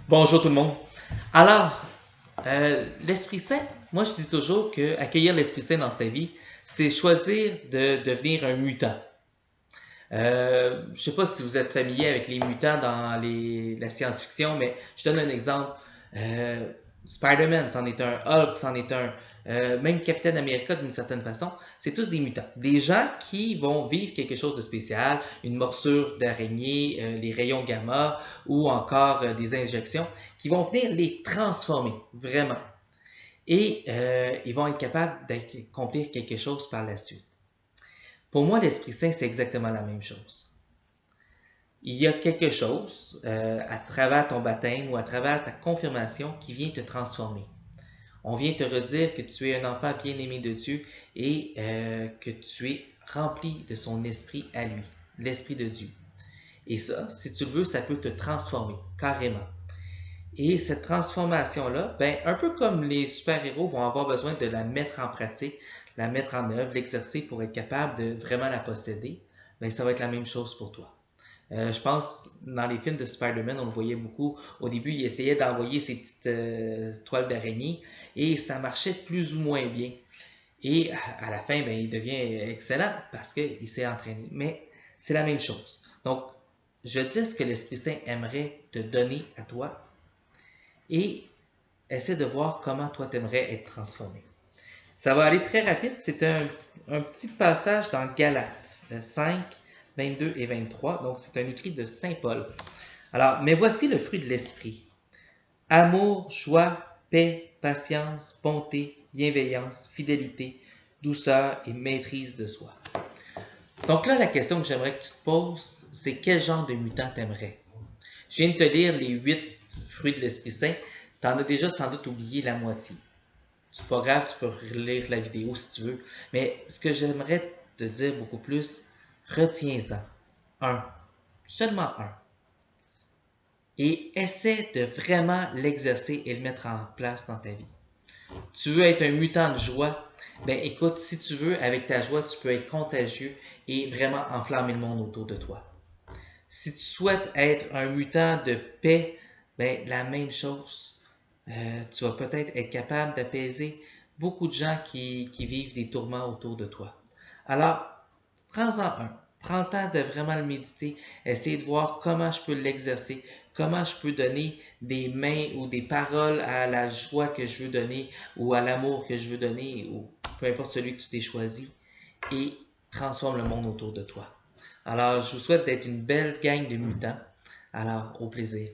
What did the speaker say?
Bonjour tout le monde. Alors, l'Esprit Saint, moi je dis toujours que accueillir l'Esprit Saint dans sa vie, c'est choisir de devenir un mutant. Je ne sais pas si vous êtes familier avec les mutants dans la science-fiction, mais je donne un exemple. Euh, Spider-Man, c'en est un. Hulk, c'en est un. Même Captain America, d'une certaine façon, c'est tous des mutants. Des gens qui vont vivre quelque chose de spécial, une morsure d'araignée, les rayons gamma ou encore des injections, qui vont venir les transformer, vraiment. Et ils vont être capables d'accomplir quelque chose par la suite. Pour moi, l'Esprit Saint, c'est exactement la même chose. Il y a quelque chose à travers ton baptême ou à travers ta confirmation qui vient te transformer. On vient te redire que tu es un enfant bien-aimé de Dieu et que tu es rempli de son esprit à lui, l'esprit de Dieu. Et ça, si tu le veux, ça peut te transformer, carrément. Et cette transformation-là, ben, un peu comme les super-héros vont avoir besoin de la mettre en pratique, la mettre en œuvre, l'exercer pour être capable de vraiment la posséder, ben, ça va être la même chose pour toi. Je pense, dans les films de Spider-Man, on le voyait beaucoup. Au début, il essayait d'envoyer ses petites toiles d'araignée et ça marchait plus ou moins bien. Et à la fin, ben, il devient excellent parce qu'il s'est entraîné. Mais c'est la même chose. Donc, je dis ce que l'Esprit Saint aimerait te donner à toi et essaie de voir comment toi t'aimerais être transformé. Ça va aller très rapide. C'est un petit passage dans Galates 5, 22 et 23. Donc, c'est un écrit de Saint Paul. Alors, mais voici le fruit de l'esprit. Amour, joie, paix, patience, bonté, bienveillance, fidélité, douceur et maîtrise de soi. Donc là, la question que j'aimerais que tu te poses, c'est quel genre de mutant t'aimerais? Je viens de te lire les 8 fruits de l'Esprit Saint. Tu en as déjà sans doute oublié la moitié. C'est pas grave, tu peux relire la vidéo si tu veux. Mais ce que j'aimerais te dire beaucoup plus, retiens-en un, seulement un. Et essaie de vraiment l'exercer et le mettre en place dans ta vie. Tu veux être un mutant de joie? Ben écoute, si tu veux, avec ta joie, tu peux être contagieux et vraiment enflammer le monde autour de toi. Si tu souhaites être un mutant de paix, ben la même chose. Tu vas peut-être être capable d'apaiser beaucoup de gens qui vivent des tourments autour de toi. Alors, prends-en un. Prends le temps de vraiment le méditer. Essaye de voir comment je peux l'exercer, comment je peux donner des mains ou des paroles à la joie que je veux donner ou à l'amour que je veux donner ou peu importe celui que tu t'es choisi et transforme le monde autour de toi. Alors, je vous souhaite d'être une belle gang de mutants. Alors, au plaisir.